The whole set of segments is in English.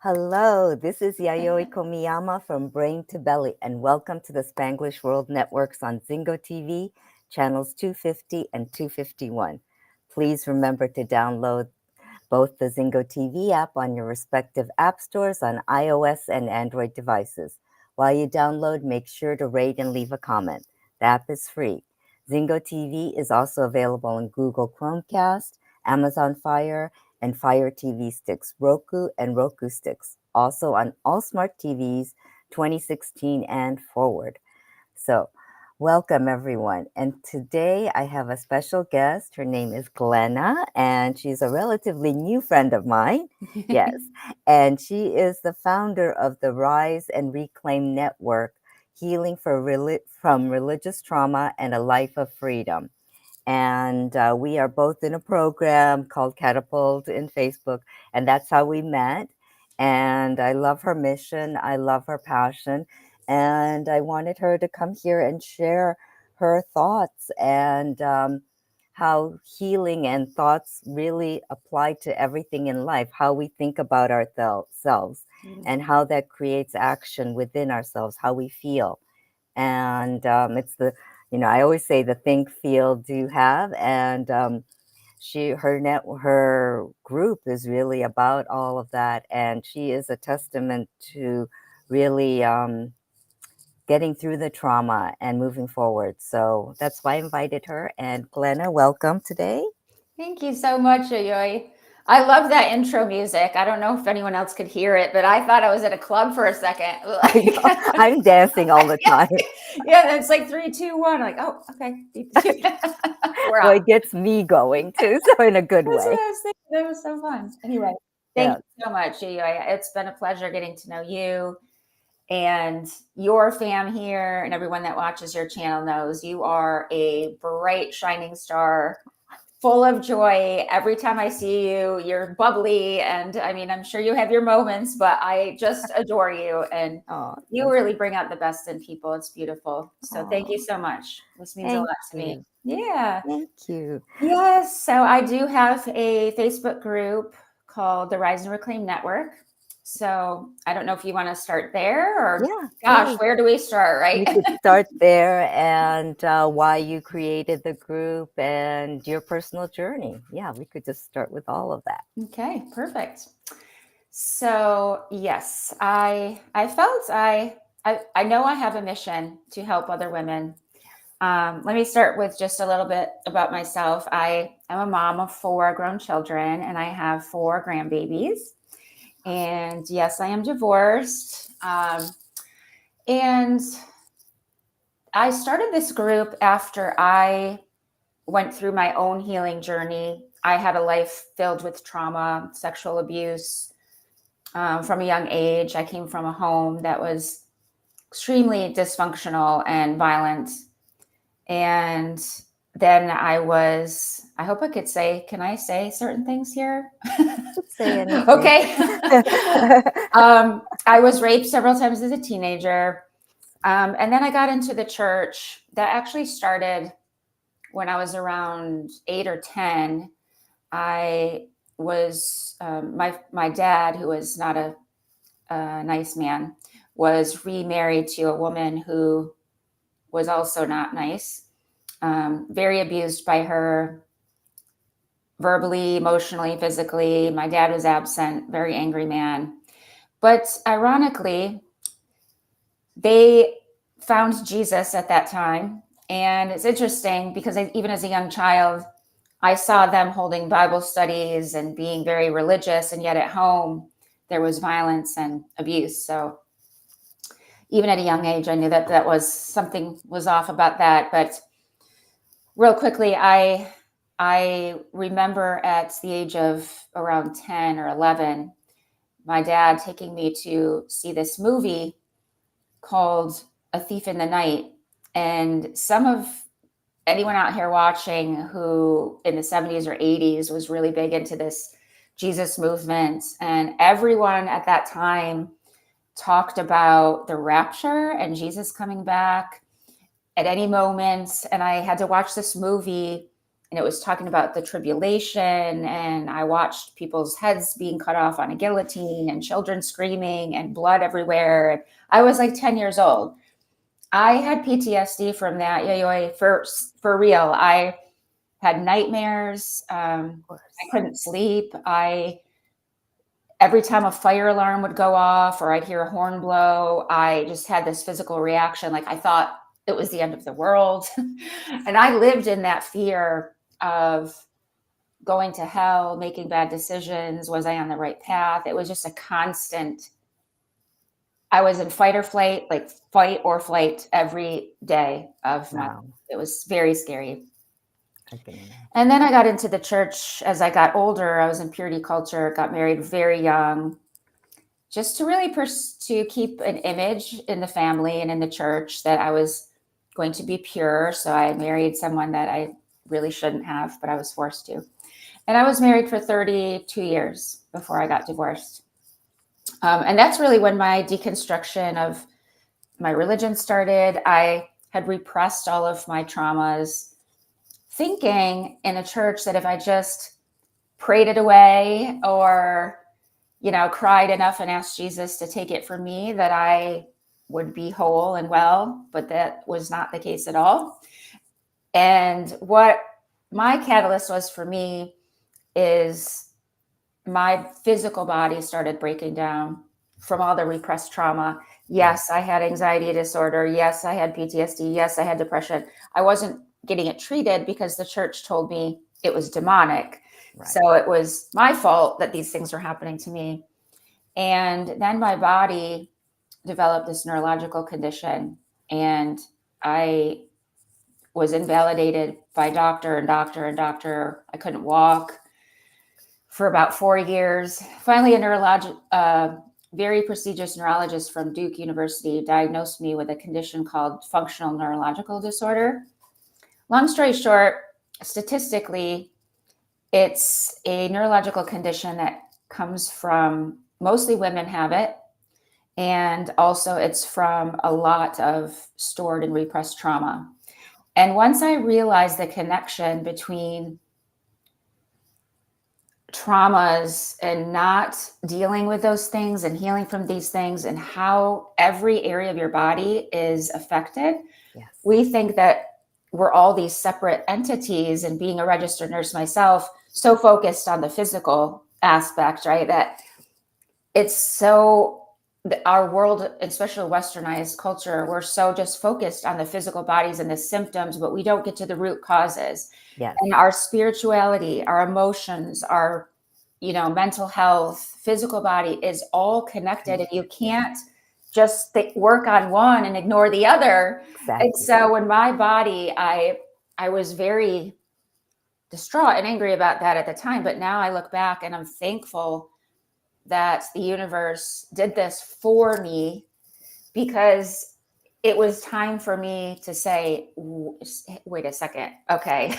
Hello, this is Yayoi Komiyama from Brain to Belly, and welcome to the Spanglish World Networks on Zingo TV, channels 250 and 251. Please remember to download both the Zingo TV app on your respective app stores on iOS and Android devices. While you download, make sure to rate and leave a comment. The app is free. Zingo TV is also available on Google Chromecast, Amazon Fire, and Fire TV sticks, Roku and Roku sticks, also on all smart TVs 2016 and forward. So, welcome everyone. And today I have a special guest. Her name is Glenna, and she's a relatively new friend of mine. Yes. And she is the founder of the Rise and Reclaim Network, Healing from Religious Trauma and a Life of Freedom. And we are both in a program called Catapult in Facebook, and that's how we met. And I love her mission. I love her passion. And I wanted her to come here and share her thoughts and how healing and thoughts really apply to everything in life, how we think about ourselves, and how that creates action within ourselves, how we feel. And it's I always say the think, feel, do, have, and her group is really about all of that, and she is a testament to really getting through the trauma and moving forward. So that's why I invited her. And Glenna, welcome today. Thank you so much, Yayoi. I love that intro music. I don't know if anyone else could hear it, but I thought I was at a club for a second. I'm dancing all the time. Yeah, it's like 3, 2, 1. Like, oh, okay. Well, it gets me going too, so in a good way. That's what I was thinking. That was so fun. Anyway, thank you so much, Yayoi. It's been a pleasure getting to know you and your fam here, and everyone that watches your channel knows you are a bright, shining star, full of joy. Every time I see you, you're bubbly. And I mean, I'm sure you have your moments, but I just adore you. And you really bring out the best in people. It's beautiful. So thank you so much. This means a lot to me. Yeah. Thank you. Yes. So I do have a Facebook group called the Rise and Reclaim Network. So I don't know if you want to start there or, where do we start, right? We could start there, and why you created the group and your personal journey. Yeah, we could just start with all of that. Okay, perfect. So yes, I felt I know I have a mission to help other women. Let me start with just a little bit about myself. I am a mom of 4 grown children, and I have 4 grandbabies. And yes, I am divorced. And I started this group after I went through my own healing journey. I had a life filled with trauma, sexual abuse from a young age. I came from a home that was extremely dysfunctional and violent. And then I hope I could say, can I say certain things here? Say anything. Okay. I was raped several times as a teenager. And then I got into the church. That actually started when I was around 8 or 10. I was, my dad, who was not a nice man, was remarried to a woman who was also not nice, very abused by her, verbally, emotionally, physically. My dad was absent, very angry man. But ironically, they found Jesus at that time. And it's interesting because even as a young child, I saw them holding Bible studies and being very religious, and yet at home, there was violence and abuse. So even at a young age, I knew that was something was off about that. But real quickly, I remember at the age of around 10 or 11, my dad taking me to see this movie called A Thief in the Night. And anyone out here watching who in the 70s or 80s was really big into this Jesus movement, and everyone at that time talked about the rapture and Jesus coming back at any moment. And I had to watch this movie and it was talking about the tribulation, and I watched people's heads being cut off on a guillotine and children screaming and blood everywhere. I was like 10 years old. I had PTSD from that, Yayoi, for real. I had nightmares. I couldn't sleep. Every time a fire alarm would go off or I'd hear a horn blow, I just had this physical reaction. Like I thought it was the end of the world. And I lived in that fear of going to hell, making bad decisions. Was I on the right path? It was just a constant. I was in fight or flight, like fight or flight every day of my life. It was very scary. And then I got into the church as I got older. I was in purity culture, got married very young, just to really to keep an image in the family and in the church that I was going to be pure. So I married someone that I really shouldn't have, but I was forced to. And I was married for 32 years before I got divorced. And that's really when my deconstruction of my religion started. I had repressed all of my traumas, thinking in a church that if I just prayed it away or, cried enough and asked Jesus to take it from me, that I would be whole and well, but that was not the case at all. And what my catalyst was for me is my physical body started breaking down from all the repressed trauma. Yes, I had anxiety disorder. Yes, I had PTSD. Yes, I had depression. I wasn't getting it treated because the church told me it was demonic. Right. So it was my fault that these things were happening to me. And then my body developed this neurological condition, and I was invalidated by doctor. I couldn't walk for about 4 years. Finally, a very prestigious neurologist from Duke University diagnosed me with a condition called functional neurological disorder. Long story short, statistically, it's a neurological condition that comes from, mostly women have it, and also it's from a lot of stored and repressed trauma. And once I realized the connection between traumas and not dealing with those things and healing from these things and how every area of your body is affected, we think that we're all these separate entities. And being a registered nurse myself, so focused on the physical aspect, right? That it's so, our world, especially westernized culture, we're so just focused on the physical bodies and the symptoms, but we don't get to the root causes. Yes. And our spirituality, our emotions, our, mental health, physical body is all connected. And you can't just work on one and ignore the other. Exactly. And so when my body, I was very distraught and angry about that at the time. But now I look back and I'm thankful that the universe did this for me, because it was time for me to say, wait a second. Okay.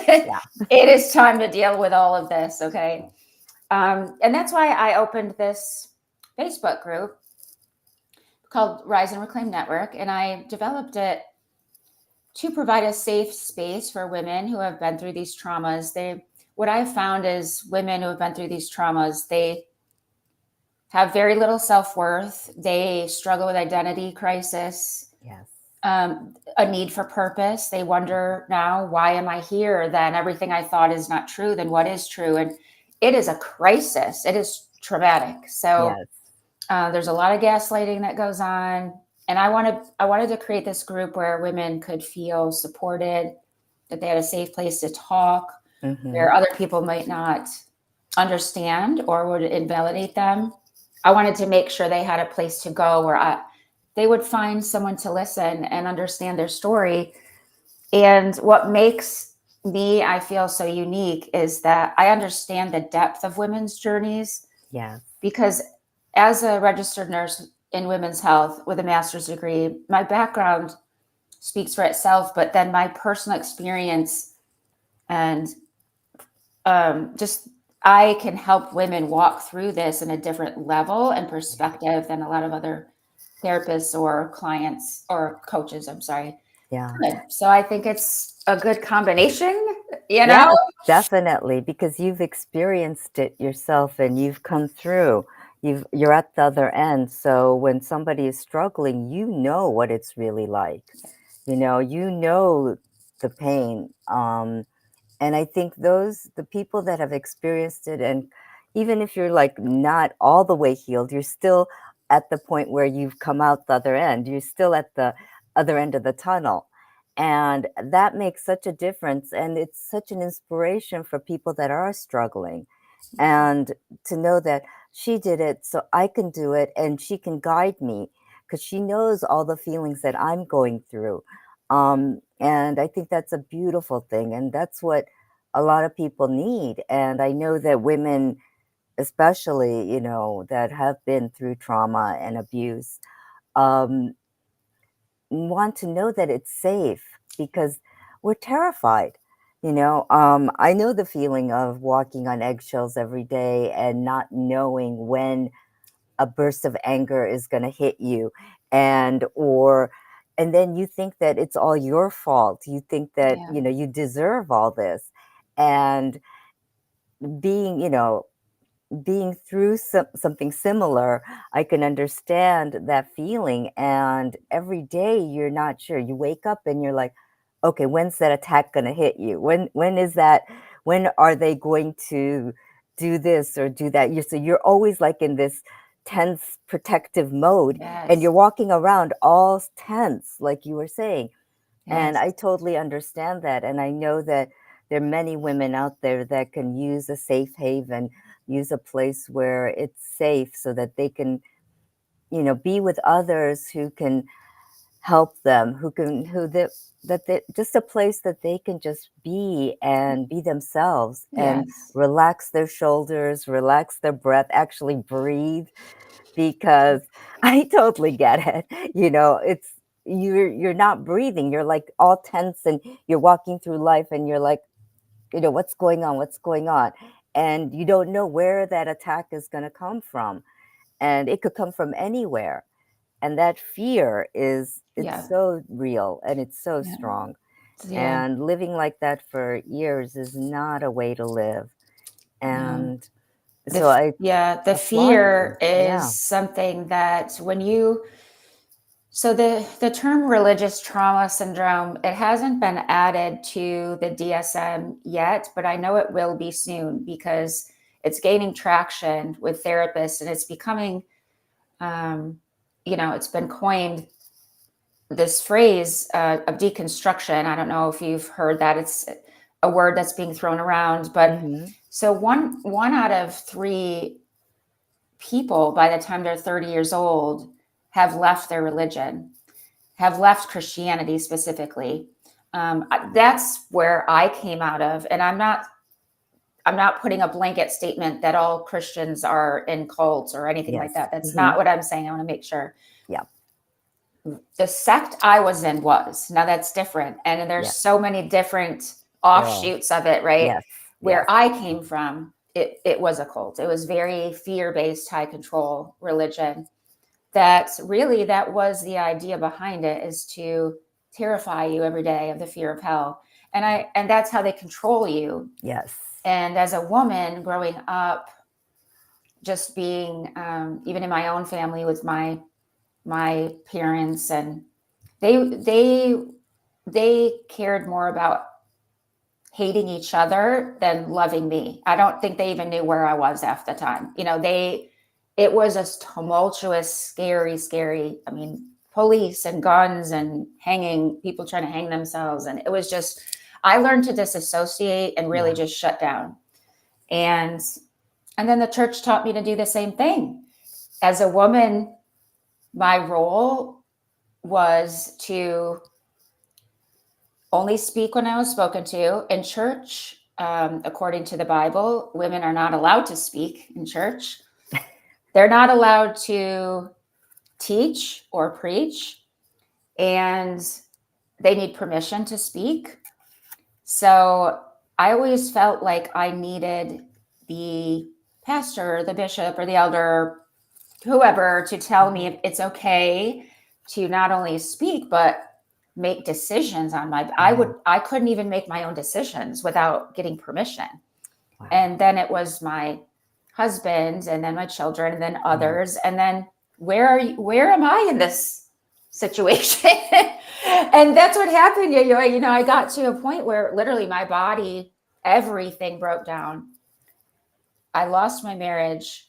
Yeah. It is time to deal with all of this. Okay. And that's why I opened this Facebook group called Rise and Reclaim Network. And I developed it to provide a safe space for women who have been through these traumas. What I've found is women who have been through these traumas, they have very little self-worth. They struggle with identity crisis. Yes. A need for purpose. They wonder now, why am I here? Then everything I thought is not true. Then what is true? And it is a crisis. It is traumatic. So yes. There's a lot of gaslighting that goes on. And I wanted to create this group where women could feel supported, that they had a safe place to talk, where other people might not understand or would invalidate them. I wanted to make sure they had a place to go where they would find someone to listen and understand their story. And what makes me, I feel, so unique is that I understand the depth of women's journeys. Yeah. Because as a registered nurse in women's health with a master's degree, my background speaks for itself, but then my personal experience and just I can help women walk through this in a different level and perspective than a lot of other therapists or clients or coaches. I'm sorry. Yeah. So I think it's a good combination, you Yeah, know? definitely, because you've experienced it yourself and you've come through. You're at the other end. So when somebody is struggling, you know what it's really like. You know the pain. And I think the people that have experienced it, and even if you're like not all the way healed, you're still at the point where you've come out the other end. You're still at the other end of the tunnel. And that makes such a difference. And it's such an inspiration for people that are struggling. And to know that she did it, so I can do it, and she can guide me because she knows all the feelings that I'm going through. And I think that's a beautiful thing. And that's what a lot of people need. And I know that women, especially, that have been through trauma and abuse, um, want to know that it's safe because we're terrified. I know the feeling of walking on eggshells every day and not knowing when a burst of anger is going to hit you, and then you think that it's all your fault. You think that Yeah. you deserve all this, and being you know being through something similar, I can understand that feeling. And every day you're not sure. You wake up and you're like, okay, when's that attack going to hit you? When is that? When are they going to do this or do that? So you're always like in this tense protective mode, and Yes. you're walking around all tense, like you were saying. And Yes. I totally understand that. And I know that there are many women out there that can use a safe haven, use a place where it's safe so that they can, be with others who can help them, just a place that they can just be and be themselves and Yes. relax their shoulders, relax their breath, actually breathe, because I totally get it. It's you're not breathing. You're like all tense and you're walking through life and you're like, what's going on? What's going on? And you don't know where that attack is going to come from. And it could come from anywhere. And that fear it's Yeah. so real and it's so Yeah. strong. Yeah. And living like that for years is not a way to live. No. And so I The applaud you. fear is Yeah. something that so the term religious trauma syndrome, it hasn't been added to the DSM yet, but I know it will be soon because it's gaining traction with therapists and it's becoming, it's been coined this phrase of deconstruction. I don't know if you've heard that. It's a word that's being thrown around, but Hmm. so one out of three people by the time they're 30 years old have left their religion, have left Christianity specifically. That's where I came out of, and I'm not putting a blanket statement that all Christians are in cults or anything like Yes. that. That's Hmm. not what I'm saying. I want to make sure. Yeah. The sect I was in was. Now that's different. And there's Yeah. so many different Oh, offshoots of it, right? yes. Where Yes. I came from, it was a cult. It was very fear-based, high control religion. That was the idea behind it, is to terrify you every day of the fear of hell. And that's how they control you. Yes. And as a woman growing up, just being even in my own family with my parents, and they cared more about hating each other than loving me. I don't think they even knew where I was half the time. It was a tumultuous, scary. I mean, police and guns and hanging, people trying to hang themselves. And it was just, I learned to disassociate and really Yeah. just shut down. And then the church taught me to do the same thing. As a woman, my role was to only speak when I was spoken to. In church, according to the Bible, women are not allowed to speak in church. They're not allowed to teach or preach, and they need permission to speak. So I always felt like I needed the pastor, or the bishop, or the elder, whoever, to tell me if it's okay to not only speak, but make decisions on my, Mm. I couldn't even make my own decisions without getting permission. Wow. And then it was my husband, and then my children, and then others. And then where am I in this situation? And that's what happened. You know, I got to a point where literally my body, everything broke down. I lost my marriage.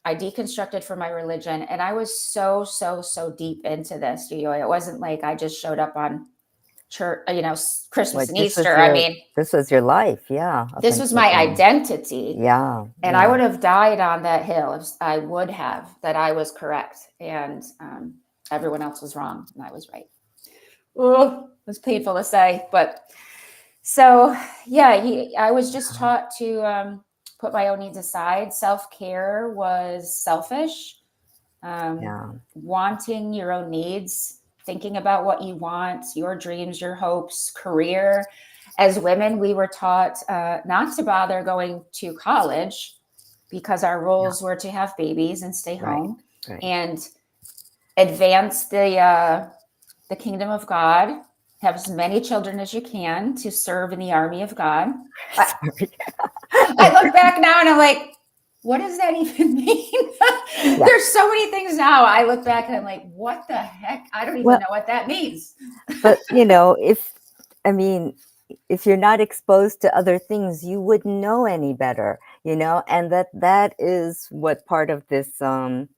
I deconstructed from my religion, and I was so deep into this. It wasn't like I just showed up on church, you know, Christmas and Easter. I mean, this was your life. Yeah. this was my identity. Yeah. And I would have died on that hill if I would have, that I was correct and everyone else was wrong and I was right. Oh, it was painful to say, but so yeah, I was just taught to put my own needs aside. Self-care was selfish. Wanting your own needs, thinking about what you want, your dreams, your hopes, career. As women, we were taught not to bother going to college because our roles were to have babies and stay home and advance the kingdom of God, have as many children as you can to serve in the army of God. I look back now and I'm like, what does that even mean? There's so many things now. I look back and I'm like, what the heck? I don't even know what that means. But, you know, if you're not exposed to other things, you wouldn't know any better, you know, and that is what part of this, some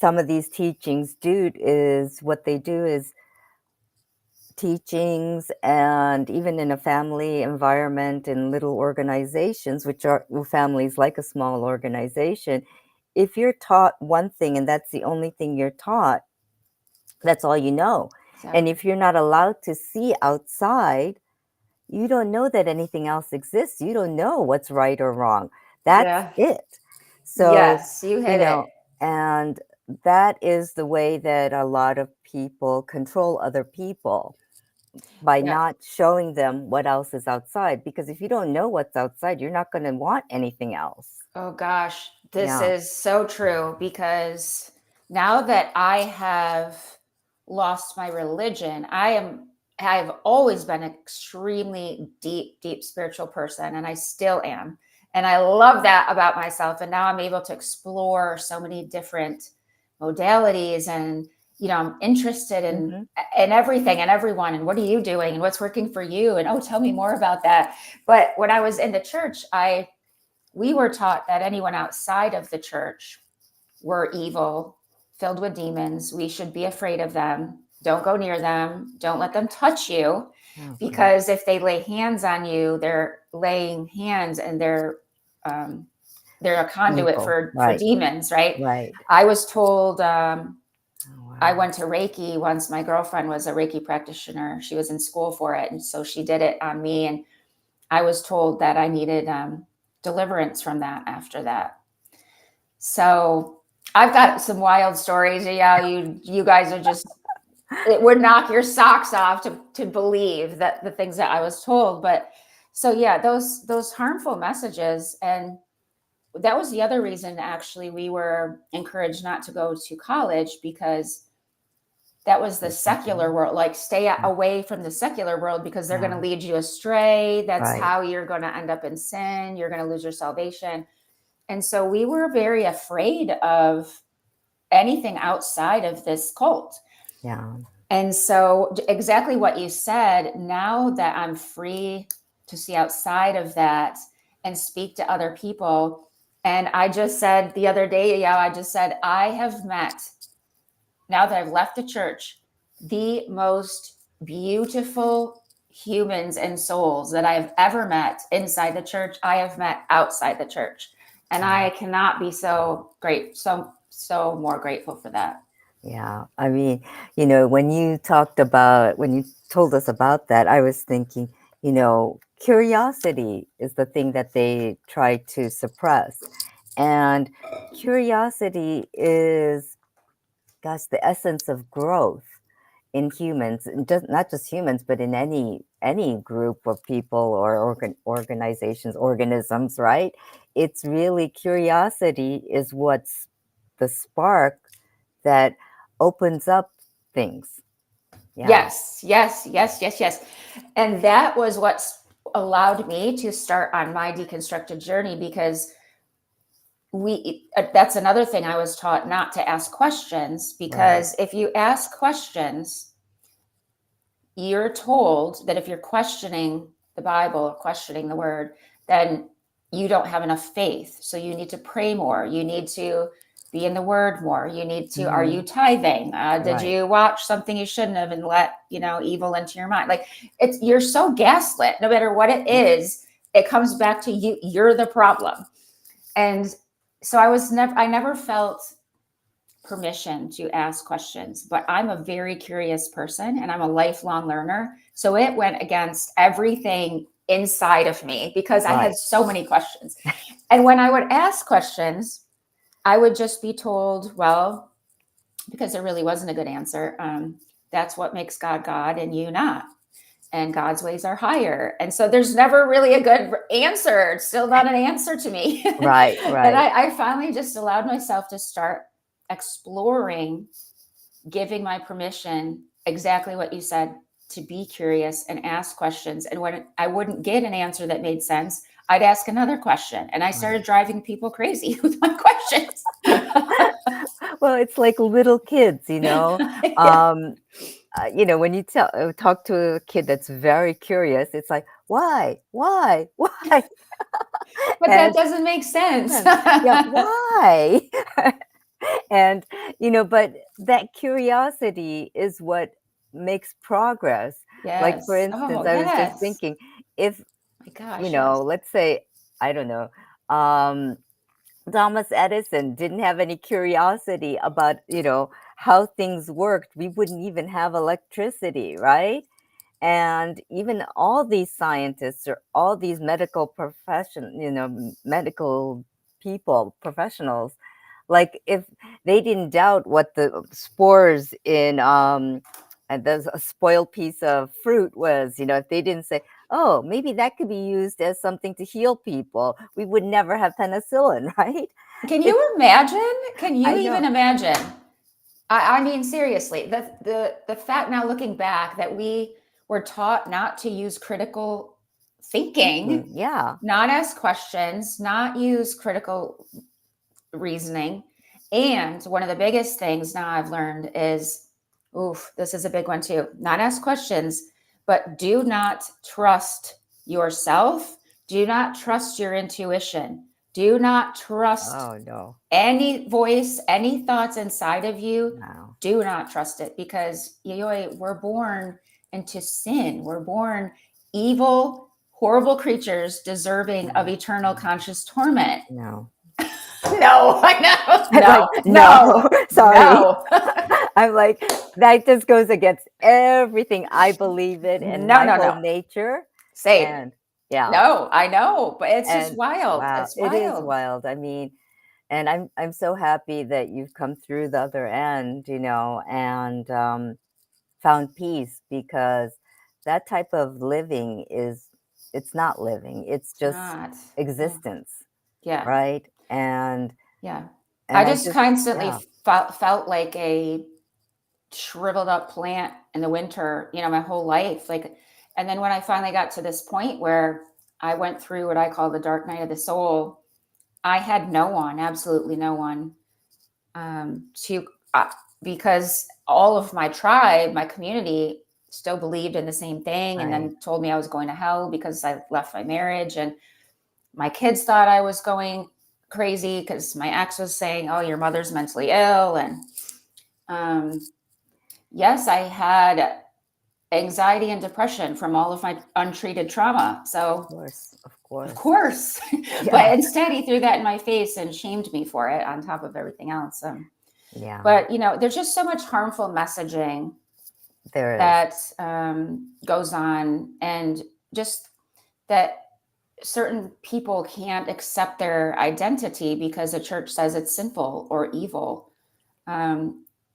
of these teachings do, is what they do is teachings, and even in a family environment, in little organizations, which are families like a small organization, if you're taught one thing and that's the only thing you're taught, that's all you know. And if you're not allowed to see outside, you don't know that anything else exists. You don't know what's right or wrong. That's it. So, yes, you hit it. And that is the way that a lot of people control other people, by not showing them what else is outside. Because if you don't know what's outside, you're not going to want anything else. Oh gosh, this is so true, because now that I have lost my religion, I've always been an extremely deep spiritual person, and I still am. And I love that about myself. And now I'm able to explore so many different modalities, and you know, I'm interested in everything and everyone, and what are you doing and what's working for you, and oh, tell me more about that. But when I was in the church, we were taught that anyone outside of the church were evil, filled with demons. We should be afraid of them. Don't go near them. Don't let them touch you, because if they lay hands on you, they're laying hands, and they're a conduit for demons, right? Right. I was told, I went to Reiki once. My girlfriend was a Reiki practitioner. She was in school for it, and so she did it on me. And I was told that I needed deliverance from that after that. So I've got some wild stories. Yeah, you guys are just, it would knock your socks off to believe that the things that I was told. But so yeah, those harmful messages. And that was the other reason, actually, we were encouraged not to go to college, because that was the secular world. Like, stay away from the secular world, because they're going to lead you astray. That's how you're going to end up in sin. You're going to lose your salvation. And so we were very afraid of anything outside of this cult. Yeah. And so exactly what you said, now that I'm free to see outside of that and speak to other people. And I just said the other day, I have met, now that I've left the church, the most beautiful humans and souls that I've ever met inside the church, I have met outside the church. And I cannot be so more grateful for that. Yeah. I mean, you know, when you told us about that, I was thinking, you know, curiosity is the thing that they try to suppress. And curiosity is, gosh, the essence of growth in humans, and not just humans, but in any group of people or organizations, organisms, right? It's really, curiosity is what's the spark that opens up things, Yes, yes, yes, yes, yes. And that was what allowed me to start on my deconstructed journey, because that's another thing I was taught, not to ask questions, because if you ask questions, you're told that if you're questioning the Bible or questioning the word, then you don't have enough faith. So you need to pray more. You need to be in the word more. You need to, are you tithing? Did you watch something you shouldn't have and let, evil into your mind? Like, you're so gaslit. No matter what it is, it comes back to you. You're the problem. And so I never felt permission to ask questions, but I'm a very curious person and I'm a lifelong learner. So it went against everything inside of me because I had so many questions. And when I would ask questions, I would just be told, well, because there really wasn't a good answer. That's what makes God God and you not. And God's ways are higher. And so there's never really a good answer. It's still not an answer to me. Right. And I finally just allowed myself to start exploring, giving my permission, exactly what you said, to be curious and ask questions. And when I wouldn't get an answer that made sense, I'd ask another question. And I started driving people crazy with my questions. Well, it's like little kids, when you talk to a kid that's very curious, it's like, why? But that doesn't make sense. Yeah, why? And, but that curiosity is what makes progress. Yes. Like, for instance, I was just thinking, if, my gosh, let's say, I don't know, Thomas Edison didn't have any curiosity about, how things worked, we wouldn't even have electricity, right? And even all these scientists or all these medical medical people, professionals, like if they didn't doubt what the spores in and there's a spoiled piece of fruit was, if they didn't say, oh, maybe that could be used as something to heal people, we would never have penicillin, right? Can you imagine? Can you even imagine? I mean, seriously, the fact now looking back that we were taught not to use critical thinking, not ask questions, not use critical reasoning. And one of the biggest things now I've learned is, this is a big one too, not ask questions, but do not trust yourself. Do not trust your intuition. Do not trust any voice, any thoughts inside of you. No. Do not trust it, because Yayoi, we're born into sin. We're born evil, horrible creatures deserving of eternal conscious torment. No. No, I know. No. Sorry. No. I'm like, that just goes against everything I believe in and my whole nature. Same. And yeah. No, I know, but it's just wild. Wow, it's wild. It is wild. I mean, and I'm so happy that you've come through the other end, and found peace, because that type of living it's not living. It's just existence. Yeah. Right. And I just constantly felt like a shriveled up plant in the winter, my whole life. And then when I finally got to this point where I went through what I call the dark night of the soul, I had no one, absolutely no one, because all of my tribe, my community, still believed in the same thing, and then told me I was going to hell because I left my marriage, and my kids thought I was going crazy because my ex was saying, "Oh, your mother's mentally ill," and yes, I had anxiety and depression from all of my untreated trauma. So of course. But instead he threw that in my face and shamed me for it on top of everything else. But there's just so much harmful messaging that goes on, and just that certain people can't accept their identity because the church says it's sinful or evil.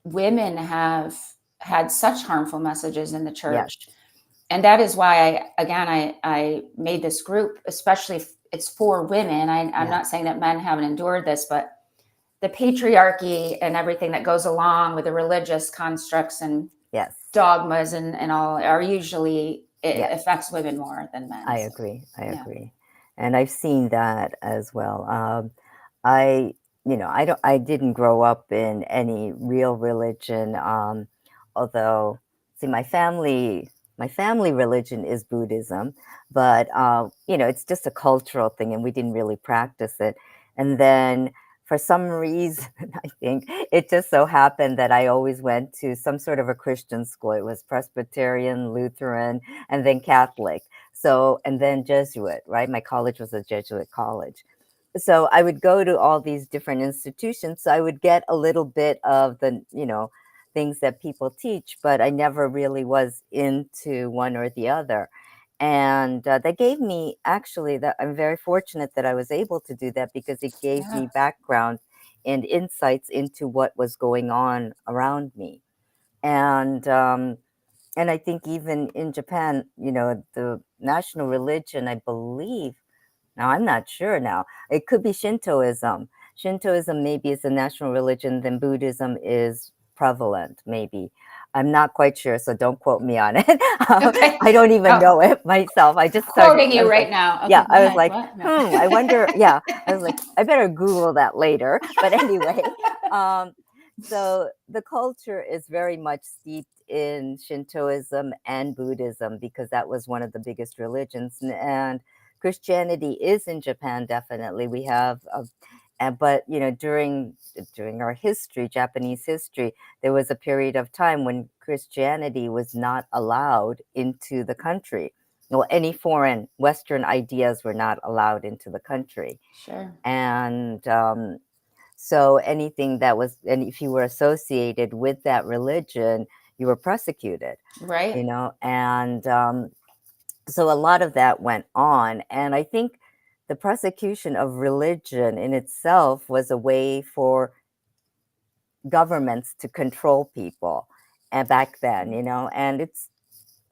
Women have had such harmful messages in the church. And that is why I made this group, especially if it's for women. I'm not saying that men haven't endured this, but the patriarchy and everything that goes along with the religious constructs and Yes. dogmas and all are usually, it Yes. affects women more than men. I So, agree. I yeah. agree. And I've seen that as well. I, I didn't grow up in any real religion. Although, see, my family religion is Buddhism, but, it's just a cultural thing and we didn't really practice it. And then for some reason, I think it just so happened that I always went to some sort of a Christian school. It was Presbyterian, Lutheran, and then Catholic. So, and then Jesuit, right? My college was a Jesuit college. So I would go to all these different institutions. So I would get a little bit of the, things that people teach, but I never really was into one or the other. And they gave me actually that I'm very fortunate that I was able to do that because it gave Yeah. me background and insights into what was going on around me. And I think even in Japan, the national religion, I believe, now I'm not sure now, it could be Shintoism. Shintoism maybe is the national religion, then Buddhism is prevalent, maybe. I'm not quite sure, so don't quote me on it. Okay. I don't even Oh, know it myself. I just started, quoting I you was right like, now. Okay, yeah, go I was ahead. like, What? No. I wonder, yeah. I was like, I better Google that later. But anyway, so the culture is very much steeped in Shintoism and Buddhism because that was one of the biggest religions. And Christianity is in Japan, definitely. We have, but during our history, Japanese history, there was a period of time when Christianity was not allowed into the country. Well, any foreign Western ideas were not allowed into the country, Sure. and so anything that was, and if you were associated with that religion, you were persecuted. Right. And so a lot of that went on. And I think the persecution of religion in itself was a way for governments to control people. And back then, and it's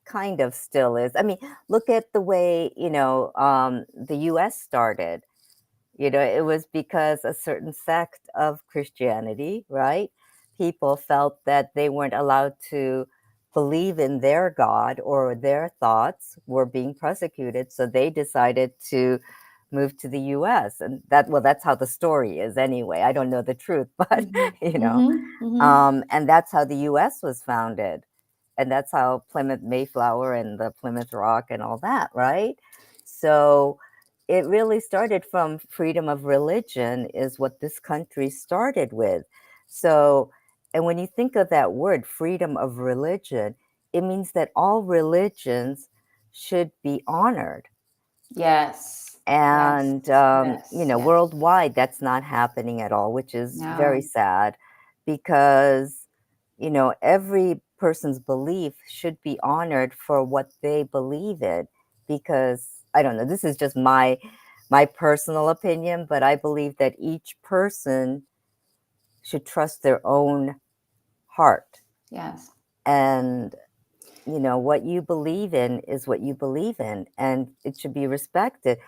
kind of still is. I mean, look at the way, the US started. It was because a certain sect of Christianity, right? People felt that they weren't allowed to believe in their God or their thoughts were being persecuted. So they decided to move to the US. And that's how the story is anyway. I don't know the truth, but, and that's how the US was founded. And that's how Plymouth Mayflower and the Plymouth Rock and all that, right? So it really started from freedom of religion is what this country started with. So, and when you think of that word, freedom of religion, it means that all religions should be honored. Yes. And, Yes. Yes. worldwide, that's not happening at all, which is very No. sad because, every person's belief should be honored for what they believe in. Because I don't know, this is just my personal opinion, but I believe that each person should trust their own heart. Yes. And, what you believe in is what you believe in, and it should be respected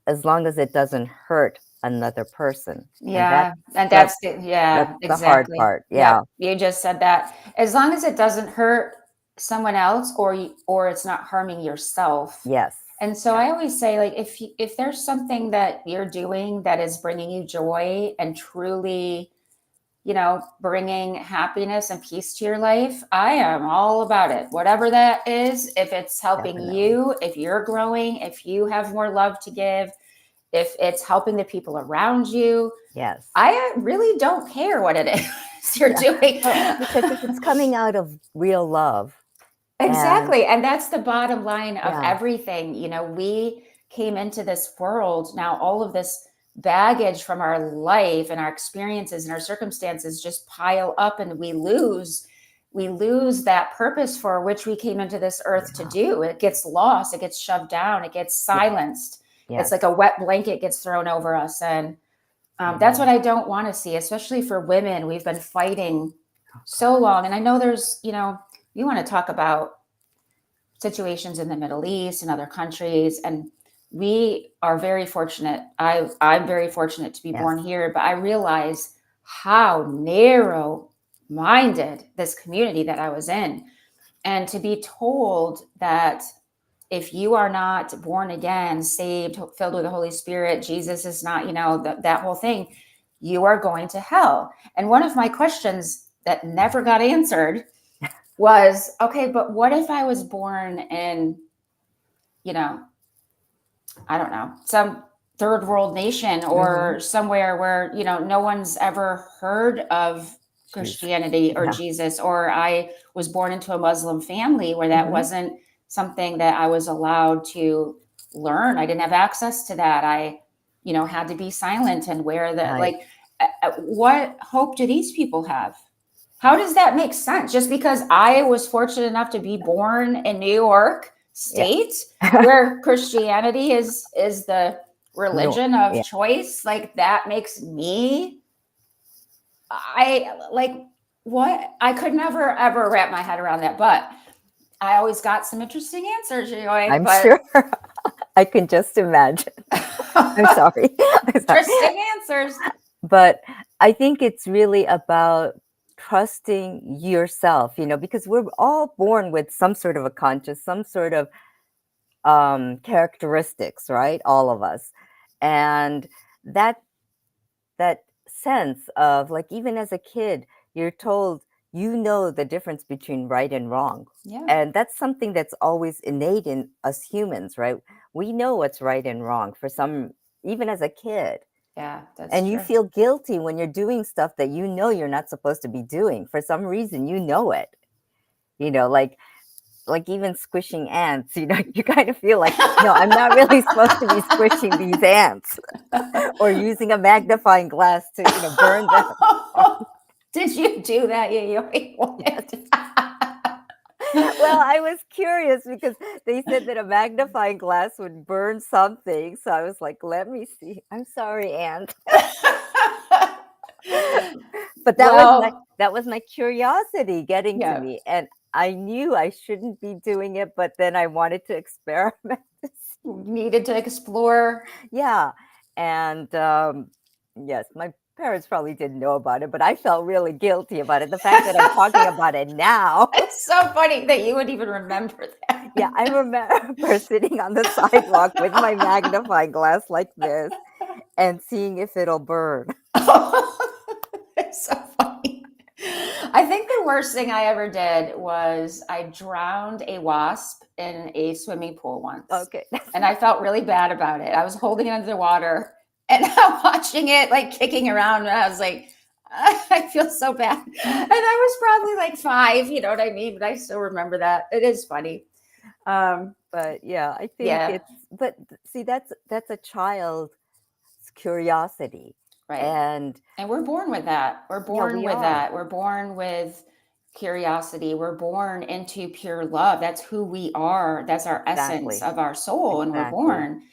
as long as it doesn't hurt another person. And Yeah. And that's yeah, that's the hard exactly. part. Yeah. Yeah. You just said that. As long as it doesn't hurt someone else or it's not harming yourself. Yes. And so Yeah. I always say, like, if there's something that you're doing that is bringing you joy and truly, bringing happiness and peace to your life, I am all about it. Whatever that is, if it's helping Definitely. you, if you're growing, if you have more love to give, if it's helping the people around you, Yes. I really don't care what it is you're doing. Well, because if it's coming out of real love. Exactly. And that's the bottom line of Yeah. everything. We came into this world. Now, all of this baggage from our life and our experiences and our circumstances just pile up, and we lose that purpose for which we came into this earth to do. It gets lost, it gets shoved down, it gets silenced. Yes. It's like a wet blanket gets thrown over us. And that's what I don't want to see, especially for women. We've been fighting so long. And I know there's, you want to talk about situations in the Middle East and other countries. And we are very fortunate. I'm very fortunate to be born here, but I realize how narrow minded this community that I was in. And to be told that if you are not born again, saved, filled with the Holy Spirit, Jesus is not, that whole thing, you are going to hell. And one of my questions that never got answered was, okay, but what if I was born in, I don't know, some third world nation or somewhere where, no one's ever heard of Christianity or Jesus, or I was born into a Muslim family where that wasn't something that I was allowed to learn. I didn't have access to that. I, had to be silent and wear the, what hope do these people have? How does that make sense? Just because I was fortunate enough to be born in New York State, where Christianity is the religion of choice, like that makes me, what? I could never ever wrap my head around that, but I always got some interesting answers, I'm sure. I can just imagine. I'm sorry. Interesting answers. But I think it's really about trusting yourself, because we're all born with some sort of a conscious, some sort of characteristics, right? All of us. And that sense of, like, even as a kid, you're told, the difference between right and wrong. Yeah. And that's something that's always innate in us humans, right? We know what's right and wrong even as a kid. Yeah, that's and true. You feel guilty when you're doing stuff that you're not supposed to be doing. For some reason, it. Like even squishing ants, you kind of feel like, no, I'm not really supposed to be squishing these ants. Or using a magnifying glass to, burn them. Did you do that, Yayoi? Well, I was curious because they said that a magnifying glass would burn something. So I was like, let me see. I'm sorry, ant. But that was my curiosity getting to me. And I knew I shouldn't be doing it, but then I wanted to experiment. Needed to explore. Yeah. And yes, my parents probably didn't know about it, but I felt really guilty about it. The fact that I'm talking about it now. It's so funny that you would even remember that. Yeah, I remember sitting on the sidewalk with my magnifying glass like this and seeing if it'll burn. It's so funny. I think the worst thing I ever did was I drowned a wasp in a swimming pool once. Okay. And I felt really bad about it. I was holding it under the water and I'm watching it like kicking around. And I was like, I feel so bad. And I was probably like 5, you know what I mean? But I still remember that. It is funny. But yeah, I think but see, that's a child's curiosity. Right. And we're born with that. We're born with that. We're born with curiosity. We're born into pure love. That's who we are. That's our essence of our soul. And we're born.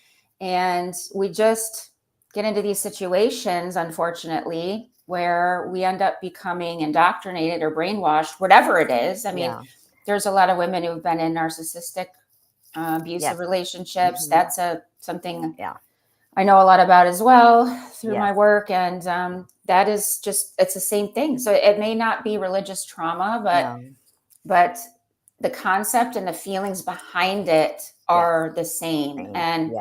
And we just get into these situations, unfortunately, where we end up becoming indoctrinated or brainwashed, whatever it is. I mean, there's a lot of women who've been in narcissistic, abusive relationships. That's something I know a lot about as well through my work. And that is just, it's the same thing. So it may not be religious trauma, but the concept and the feelings behind it are the same. And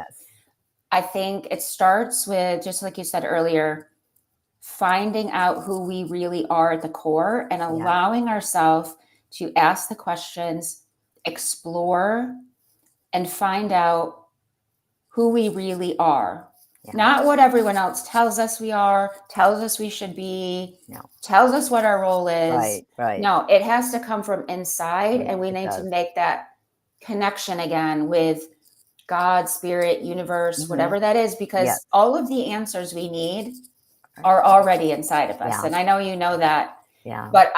I think it starts with, just like you said earlier, finding out who we really are at the core and allowing ourselves to ask the questions, explore, and find out who we really are. Not what everyone else tells us we are, tells us we should be, tells us what our role is. Right. No, it has to come from inside, and we need to make that connection again with God, spirit, universe, whatever that is, because all of the answers we need are already inside of us. And I know you know that. But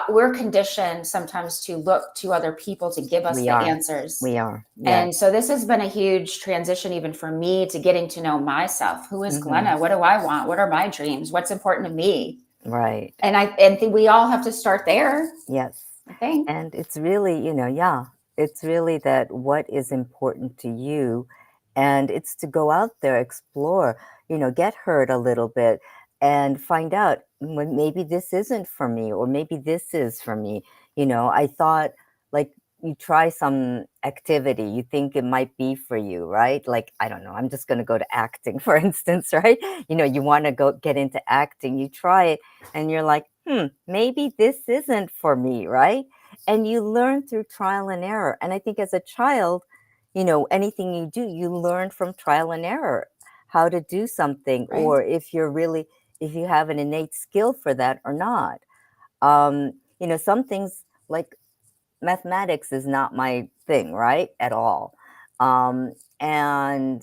we're conditioned sometimes to look to other people to give us answers. We are. And so this has been a huge transition even for me to getting to know myself. Who is Glenna? What do I want? What are my dreams? What's important to me? Right. And I think we all have to start there. Yes. I think. And it's really, it's really that what is important to you. And it's to go out there, explore, get hurt a little bit and find out maybe this isn't for me, or maybe this is for me. I thought, like you try some activity, you think it might be for you, right? Like, I don't know, I'm just going to go to acting, for instance, right? You know, you want to go get into acting, you try it and you're like, maybe this isn't for me, right? And you learn through trial and error. And I think as a child, you know, anything you do, you learn from trial and error how to do something, Right. or if you have an innate skill for that or not. You know, some things like mathematics is not my thing, right? At all. And,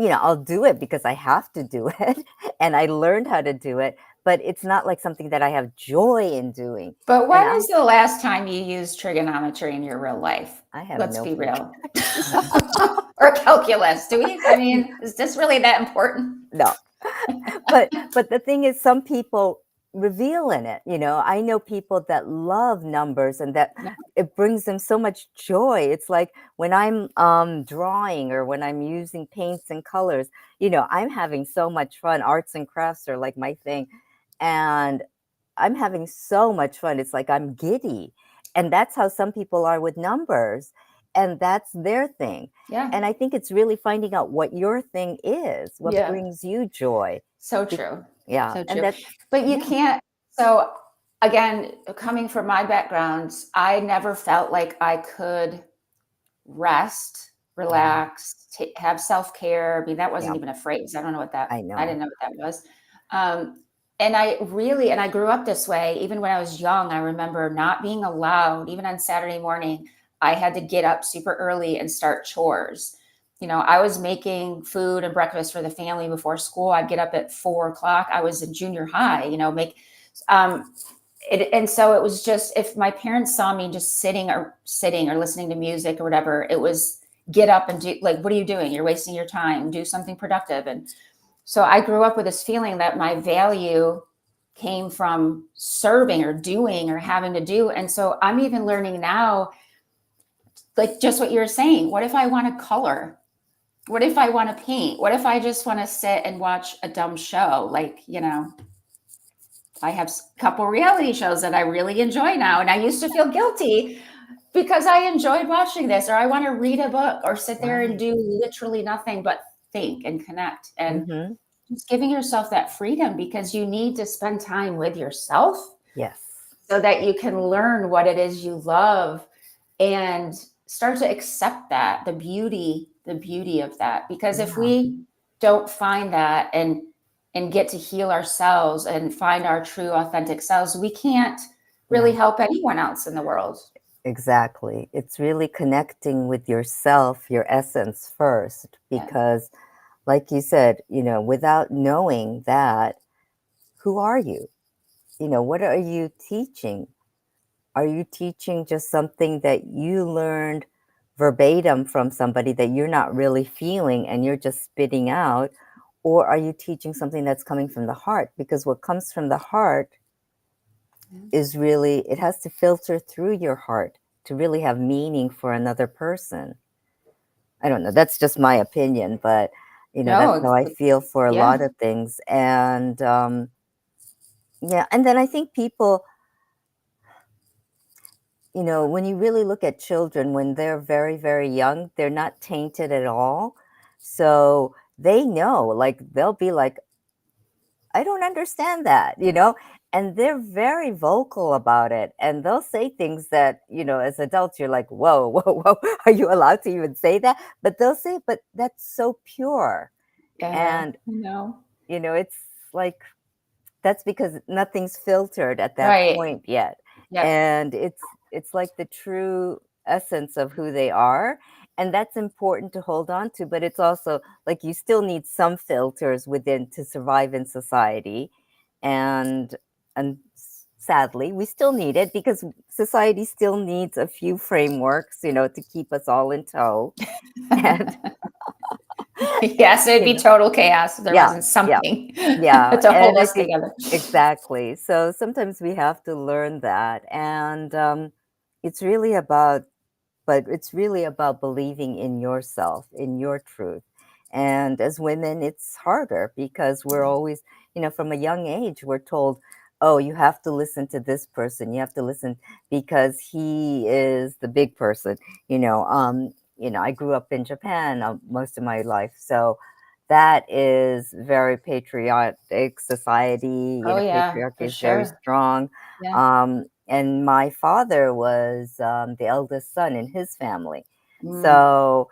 you know, I'll do it because I have to do it and I learned how to do it, but it's not like something that I have joy in doing. But And when is the last time you used trigonometry in your real life? I have Let's no be clue. real. Or calculus. Do we? I mean, is this really that important? No. But the thing is, some people reveal in it. You know, I know people that love numbers and that No. it brings them so much joy. It's like when I'm drawing or when I'm using paints and colors, you know, I'm having so much fun. Arts and crafts are like my thing. And I'm having so much fun. It's like I'm giddy. And that's how some people are with numbers. And that's their thing. Yeah. And I think it's really finding out what your thing is, what Yeah. brings you joy. So true. Yeah. So And true. But you yeah. can't. So again, coming from my background, I never felt like I could rest, relax, have self-care. I mean, that wasn't Yeah, even a phrase. I don't know what that, I I know. didn't know what that was. And I grew up this way. Even when I was young, I remember not being allowed, even on Saturday morning, I had to get up super early and start chores. You know, I was making food and breakfast for the family before school. I'd get up at 4 o'clock. I was in junior high, you know, and so it was just, if my parents saw me just sitting or listening to music or whatever, it was get up and do, like, what are you doing? You're wasting your time, do something productive. And so I grew up with this feeling that my value came from serving or doing or having to do. And so I'm even learning now, like just what you're saying, what if I want to color? What if I want to paint? What if I just want to sit and watch a dumb show? Like, you know, I have a couple reality shows that I really enjoy now. And I used to feel guilty because I enjoyed watching this, or I want to read a book or sit there and Right. do literally nothing but think and connect. And Mm-hmm. just giving yourself that freedom, because you need to spend time with yourself Yes. so that you can learn what it is you love and start to accept that, the beauty of that. Because if Yeah. we don't find that and get to heal ourselves and find our true authentic selves, we can't really Yeah. help anyone else in the world. Exactly. It's really connecting with yourself, your essence first, Yeah. because like you said, you know, without knowing that, who are you? You know, what are you teaching? Are you teaching just something that you learned verbatim from somebody that you're not really feeling and you're just spitting out? Or are you teaching something that's coming from the heart? Because what comes from the heart is really, it has to filter through your heart to really have meaning for another person. I don't know. That's just my opinion, but you know, that's No, how I feel for a lot yeah. of things. And yeah, and then I think people, you know, when you really look at children, when they're very, very young, they're not tainted at all. So they know, like, they'll be like, I don't understand that, you know, and they're very vocal about it. And they'll say things that, you know, as adults, you're like, whoa, whoa, whoa, are you allowed to even say that? But they'll say, but that's so pure. And, No. you know, it's like, that's because nothing's filtered at that Right. point yet. Yep. And it's like the true essence of who they are. And that's important to hold on to, but it's also like you still need some filters within to survive in society. And sadly, we still need it because society still needs a few frameworks, you know, to keep us all in tow. And Yes, it'd you be know, total chaos if there yeah, wasn't yeah. something Yeah, to hold and I us think together. exactly. So sometimes we have to learn that, and it's really about, but it's really about believing in yourself, in your truth. And as women, it's harder because we're always, you know, from a young age, we're told, oh, you have to listen to this person. You have to listen because he is the big person. I grew up in Japan most of my life, so that is very patriotic society. Oh yeah, Patriarchy for is very sure. strong. Yeah. And my father was the eldest son in his family, Mm, so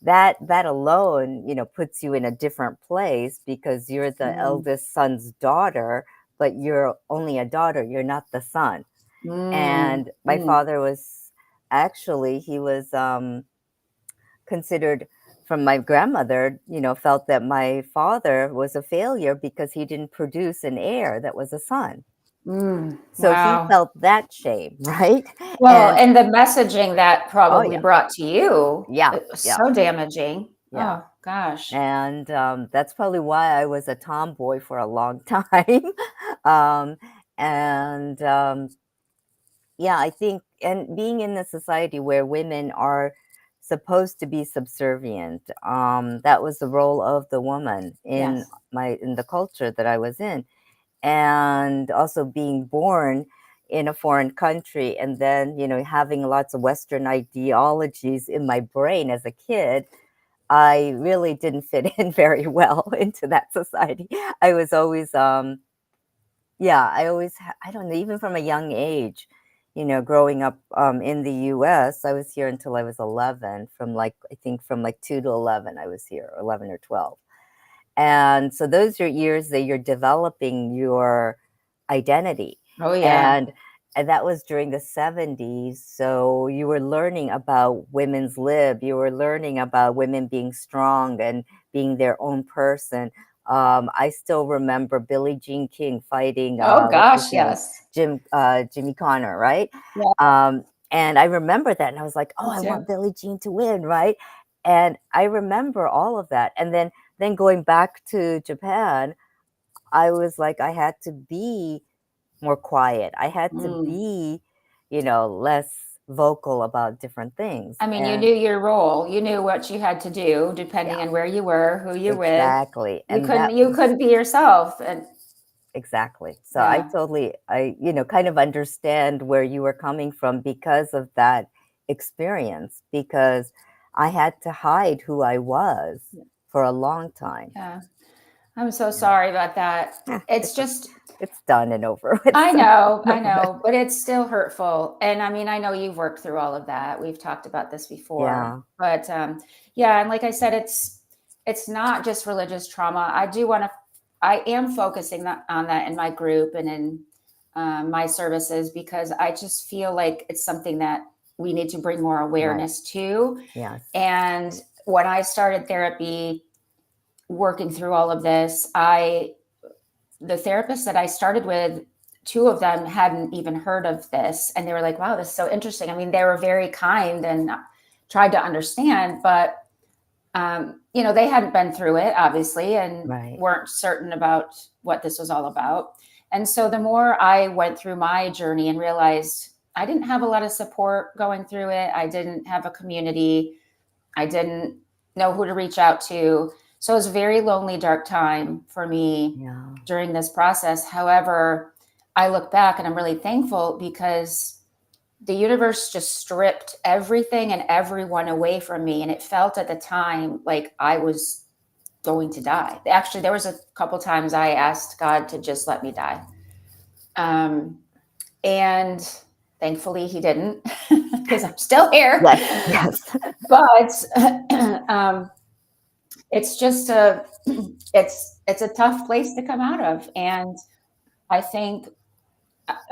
that alone, puts you in a different place because you're the mm, eldest son's daughter, but you're only a daughter, you're not the son. mm, And my mm, father was actually, he was considered, from my grandmother, felt that my father was a failure because he didn't produce an heir that was a son. So he wow. felt that shame, right? Well, And and the messaging that oh probably yeah, brought to you, yeah, it was yeah, so damaging. yeah. Oh gosh. And that's probably why I was a tomboy for a long time. um, and yeah, I think, and being in a society where women are supposed to be subservient, that was the role of the woman in Yes. the culture that I was in, and also being born in a foreign country, and then having lots of Western ideologies in my brain as a kid. I really didn't fit in very well into that society. I was always, yeah, I don't know, even from a young age, growing up in the US, I was here until I was 11, I think from like 2 to 11, I was here, 11 or 12. And so those are years that you're developing your identity. Oh yeah. And and that was during the 70s. So you were learning about women's lib, you were learning about women being strong and being their own person. I still remember Billie Jean King fighting Oh what's his gosh, name? yes. Jimmy Connor, right? Yeah, And I remember that and I was like, oh, me I too. want Billie Jean to win, right? And I remember all of that. And then going back to Japan, I was like, I had to be more quiet. I had to Mm. be, less vocal about different things. I mean, you And knew your role. You knew what you had to do depending yeah, on where you were, who you with. exactly. You And couldn't that you couldn't be yourself. And exactly. So yeah. kind of understand where you were coming from because of that experience, because I had to hide who I was for a long time. Yeah. I'm so Yeah. sorry about that. Eh, It's it's a, just it's done and over with. So I over it. know, but it's still hurtful. And I mean, I know you've worked through all of that. We've talked about this before. Yeah. But yeah, and like I said, it's not just religious trauma. I am focusing on that in my group and in my services because I just feel like it's something that we need to bring more Right. awareness to. Yes. And when I started therapy, working through all of this, the therapists that I started with, two of them hadn't even heard of this. And they were like, wow, this is so interesting. I mean, they were very kind and tried to understand, but, they hadn't been through it, obviously, and Right. weren't certain about what this was all about. And so the more I went through my journey and realized I didn't have a lot of support going through it, I didn't have a community, I didn't know who to reach out to. So it was a very lonely, dark time for me Yeah. during this process. However, I look back and I'm really thankful because the universe just stripped everything and everyone away from me. And it felt at the time like I was going to die. Actually, there was a couple times I asked God to just let me die. Um, and thankfully he didn't because I'm still here. Yes. Yes. But um, it's just it's a tough place to come out of. And I think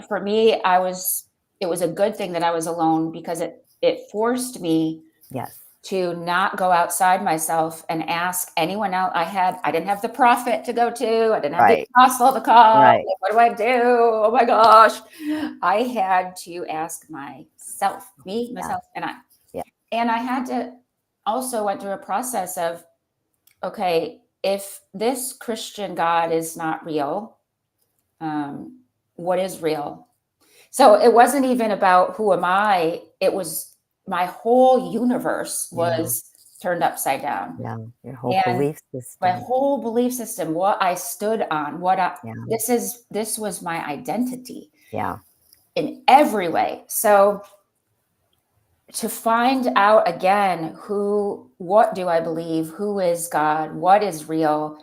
for me, it was a good thing that I was alone because it forced me Yes. to not go outside myself and ask anyone else. I didn't have the prophet to go to. I didn't have the Right. apostle to call. Right. Like, what do I do? Oh my gosh. I had to ask myself, me, Yeah. myself, and I. Yeah. And I had to also went through a process of, okay, if this Christian God is not real, um, what is real? So it wasn't even about who am I. It was my whole universe Yeah. was turned upside down. Yeah. Your whole And belief my system. whole belief system, what I stood on, Yeah. this was my identity Yeah. in every way. So to find out again, what do I believe? Who is God? What is real?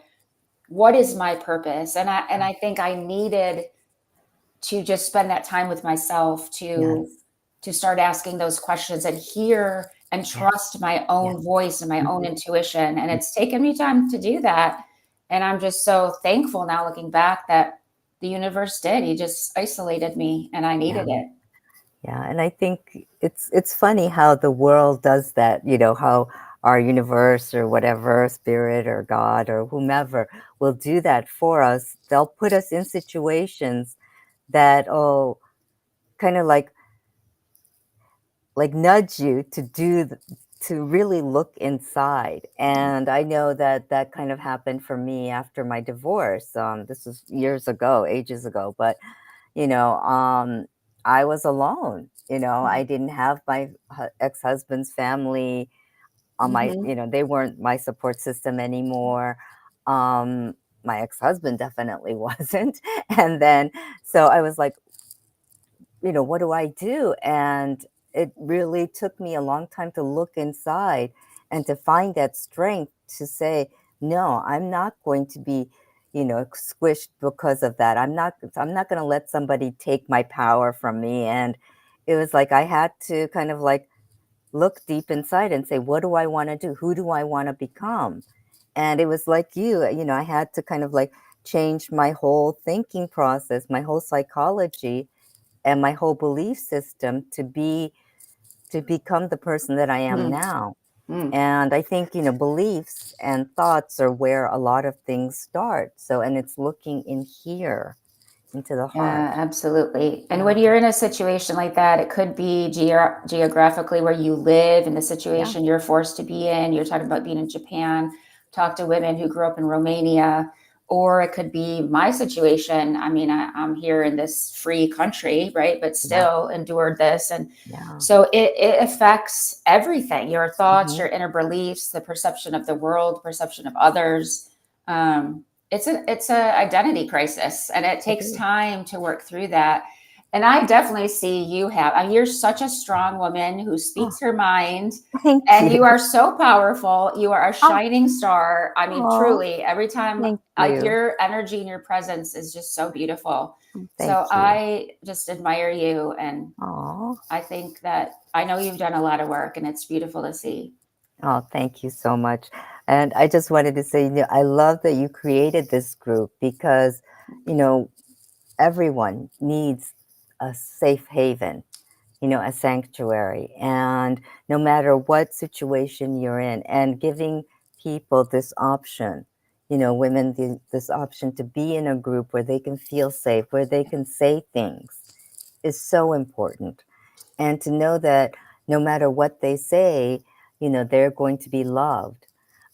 What is my purpose? And I think I needed to just spend that time with myself to start asking those questions and hear and trust my own voice and my own intuition. And it's taken me time to do that. And I'm just so thankful now looking back that the universe did. He just isolated me and I needed it. Yeah, and I think it's funny how the world does that, you know, how our universe or whatever, spirit or God or whomever will do that for us. They'll put us in situations that, kind of like nudge you to to really look inside. And I know that that kind of happened for me after my divorce. This was years ago, ages ago, but you know, I was alone. You know, I didn't have my ex-husband's family on my, Mm-hmm. you know, they weren't my support system anymore. Um, my ex-husband definitely wasn't. And then, so I was like, you know, what do I do? And it really took me a long time to look inside and to find that strength to say, no, I'm not going to be, you know, squished because of that. I'm not going to let somebody take my power from me. And it was like I had to kind of like look deep inside and say, what do I want to do? Who do I want to become? And it was like you know, I had to kind of like change my whole thinking process, my whole psychology and my whole belief system to become the person that I am now. Mm-hmm. And I think, you know, beliefs and thoughts are where a lot of things start. So, and it's looking in here into the heart. Yeah, absolutely. And when you're in a situation like that, it could be geographically where you live and the Yeah. situation you're forced to be in. You're talking about being in Japan, talk to women who grew up in Romania, or it could be my situation. I mean, I'm here in this free country, right? But Yeah. still endured this. And Yeah. so it affects everything, your thoughts, Mm-hmm. your inner beliefs, the perception of the world, perception of others. It's a identity crisis, and it It takes is. time to work through that. And I definitely see you have. I mean, you're such a strong woman who Oh, speaks her mind, thank and you you. are so powerful. You are a Oh, shining star. I mean, oh, truly, every time, thank like, you. your energy and your presence is just so beautiful. Thank So you. I just admire you, and Oh, I think that I know you've done a lot of work, and it's beautiful to see. oh, thank you so much. And I just wanted to say, you know, I love that you created this group because, you know, everyone needs a safe haven, you know, a sanctuary. And no matter what situation you're in, and giving people this option, you know, women this option to be in a group where they can feel safe, where they can say things is so important. And to know that no matter what they say, you know, they're going to be loved.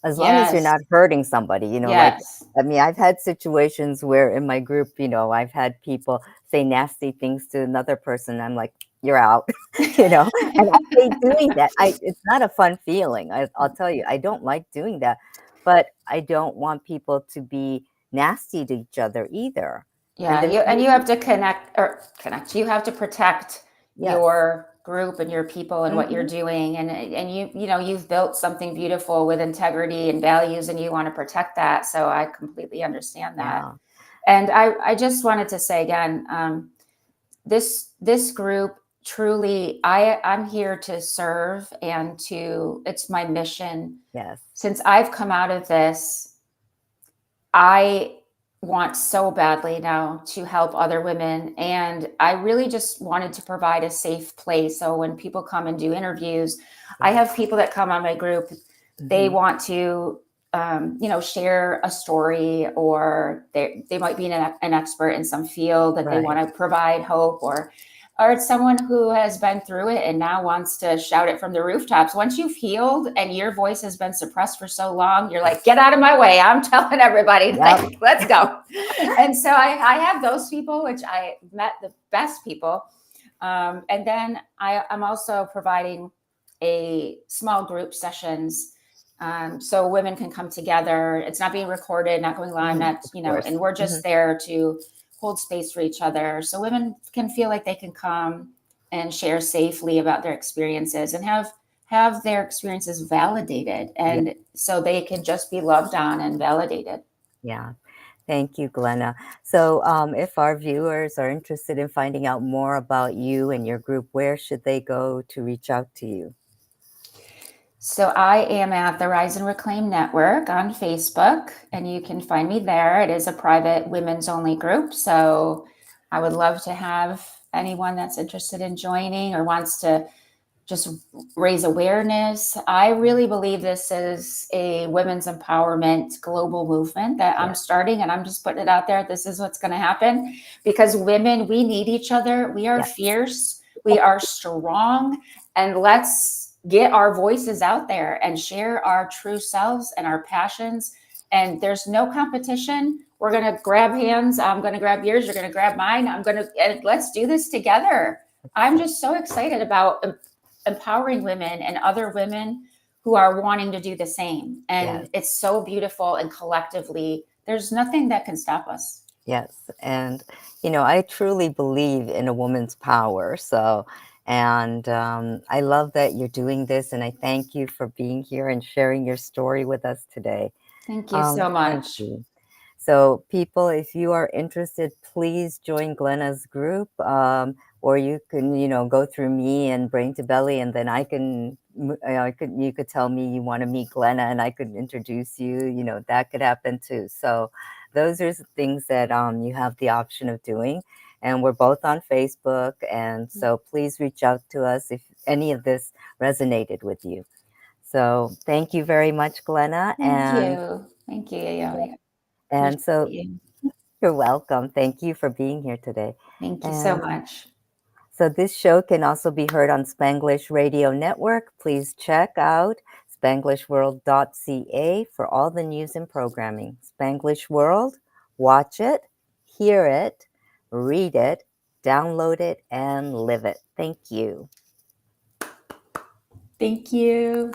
As long as you're Yes, not hurting somebody, you know, like, yes. I mean, I've had situations where in my group, you know, I've had people say nasty things to another person. I'm like, you're out, you know, and I hate doing that. It's not a fun feeling. I'll tell you, I don't like doing that, but I don't want people to be nasty to each other either. And Yeah, then you have to connect. You have to protect yes. your group and your people and what you're Hmm. doing, and you know you've built something beautiful with integrity and values, and you want to protect that. So I completely understand that. Yeah. And I just wanted to say again, this group truly, I'm here to serve and to, it's my mission. Yes. Since I've come out of this, I want so badly now to help other women. And I really just wanted to provide a safe place. So when people come and do interviews, I have people that come on my group, they Mhm. want to, share a story, or they might be an expert in some field that they Right. want to provide hope, or it's someone who has been through it and now wants to shout it from the rooftops. Once you've healed and your voice has been suppressed for so long, you're like, get out of my way. I'm telling everybody, Yep. like, let's go. And so I have those people, which I met the best people. And then I'm also providing a small group sessions So women can come together. It's not being recorded, not going live, not, and we're just there to hold space for each other. So women can feel like they can come and share safely about their experiences and have their experiences validated. And so they can just be loved on and validated. Yeah. Thank you, Glenna. So if our viewers are interested in finding out more about you and your group, where should they go to reach out to you? So I am at the Rise and Reclaim Network on Facebook, and you can find me there. It is a private women's only group. So I would love to have anyone that's interested in joining or wants to just raise awareness. I really believe this is a women's empowerment global movement that I'm starting, and I'm just putting it out there. This is what's going to happen because women, we need each other. We are fierce. We are strong, and let's get our voices out there and share our true selves and our passions. And there's no competition. We're going to grab hands. I'm going to grab yours. You're going to grab mine. And let's do this together. I'm just so excited about empowering women and other women who are wanting to do the same. And it's so beautiful, and collectively, there's nothing that can stop us. Yes. And, I truly believe in a woman's power. So, and I love that you're doing this. And I thank you for being here and sharing your story with us today. Thank you so much. Thank you. So people, if you are interested, please join Glenna's group, or you can, go through me and Brain to Belly, and then you could tell me you want to meet Glenna, and I could introduce you. That could happen too. So those are things that you have the option of doing, and we're both on Facebook, and so please reach out to us if any of this resonated with you. So thank you very much, Glenna. Thank you, Yayoi. And so you're welcome. Thank you for being here today. Thank you so much. So this show can also be heard on Spanglish Radio Network. Please check out spanglishworld.ca for all the news and programming. Spanglish World, watch it, hear it, read it, download it, and live it. Thank you. Thank you.